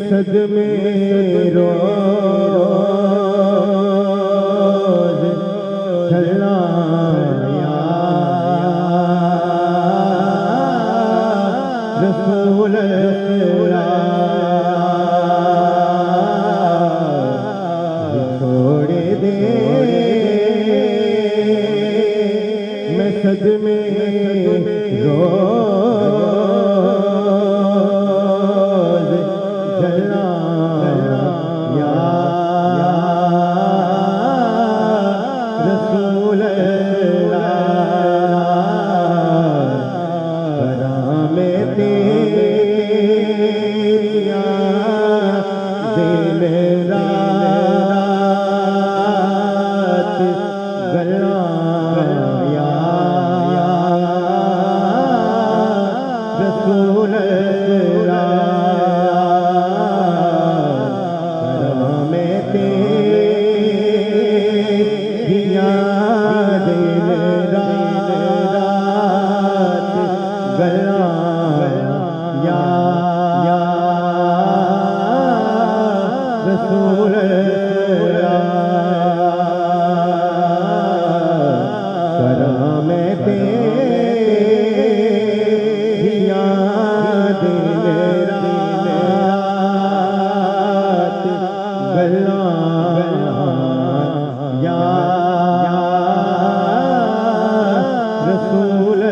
सद में रोज चलाया रसूल छोड़ दे मैं सद में रोज चलाया रसूल कराम तेरिया दिन रात गलाया रसूल कराम तेरिया दिन रात गलाया रसूल कराम तेरिया दिन रात गलाया रसूल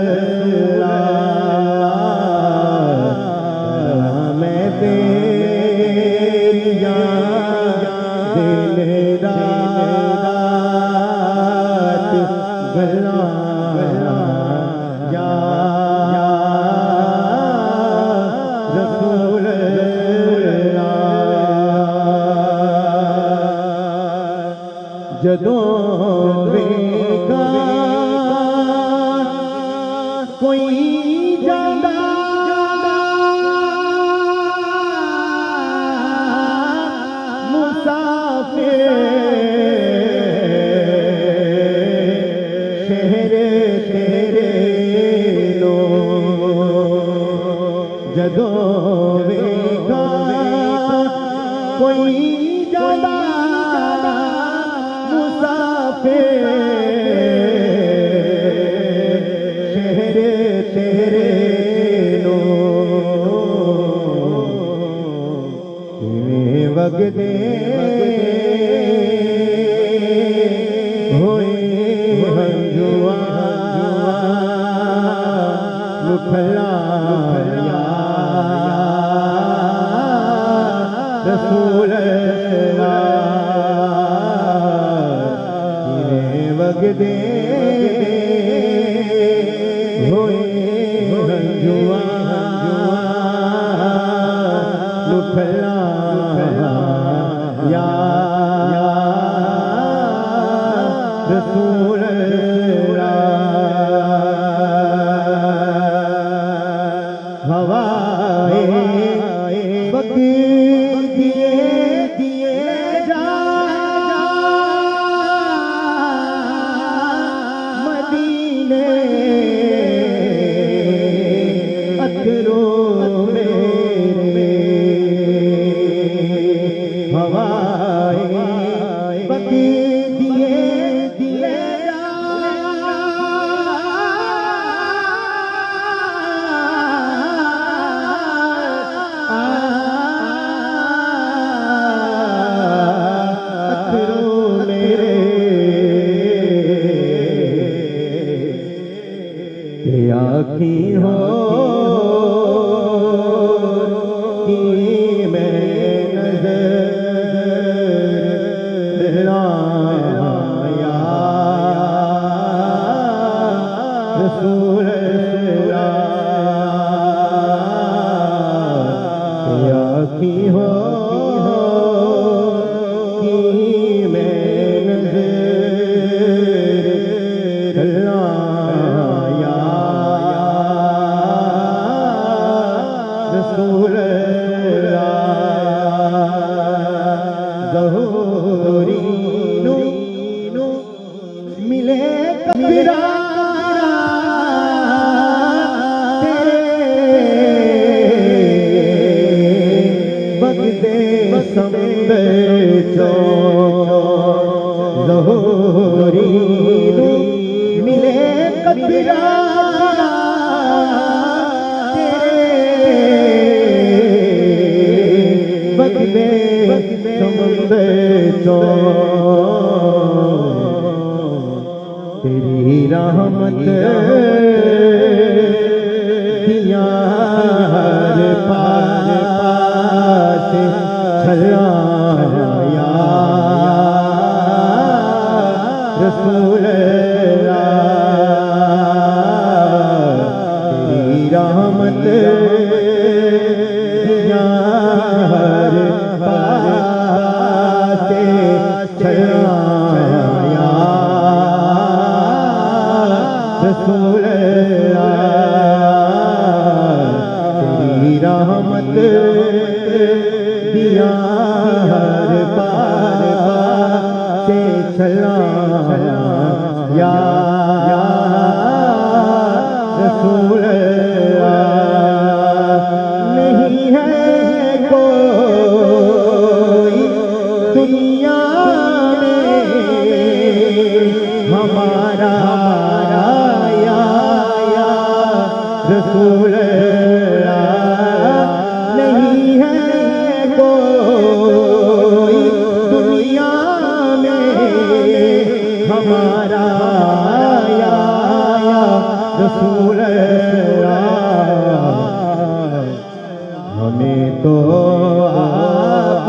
कराम तेरिया दिन रात गलाया रसूल जदों वेगा कोई जांदा मुसाफिर शहर तेरे लो जदों वेगा कोई जांदा मुसाफिर शहर तेरे लो किवें वगदे होए हंजुआ मुखलाया रसूल वगदे होए हंजुआ मुखलाया रसूल हवाए बग दिए दिए जा मदीने अतरों मेरे हवाए बग दिए दिए अतरों मेरे आखी हो कि मैं नजर आया रसूल आखी हो कि मैं नजर मिले कबीरा तेरे बगदे समंदर जो ज़ोरी मिले कबीरा बगदे समंदर जो तेरी रहमत दियार पार पास छलाया रसूल तेरी रहमत दियार पास छलाया रसूल तेरी रहमत दियार पार से छलाया रसूल नहीं है कोई दुनिया में हमारा रसूल नहीं है कोई दुनिया में हमारा रसूल हमें तो आप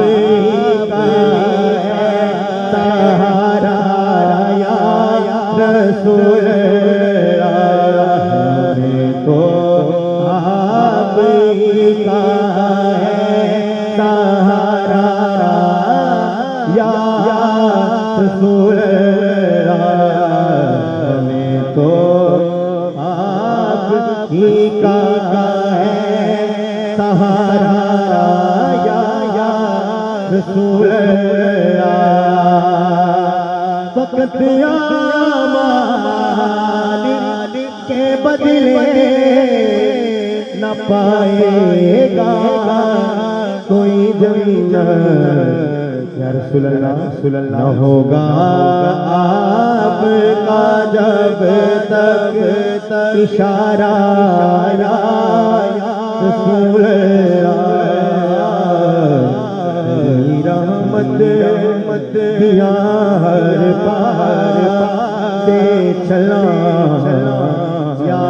का सहारा या रसूल तो आपका है सहारा या रसूल हमें तो आपका है सहारा या रसूल वक्त आमाल के बदले न पाएगा कोई जन्नत या रसूल अल्लाह न होगा आपका जब तक इशारा या रसूल रहमत दियार पार से चला या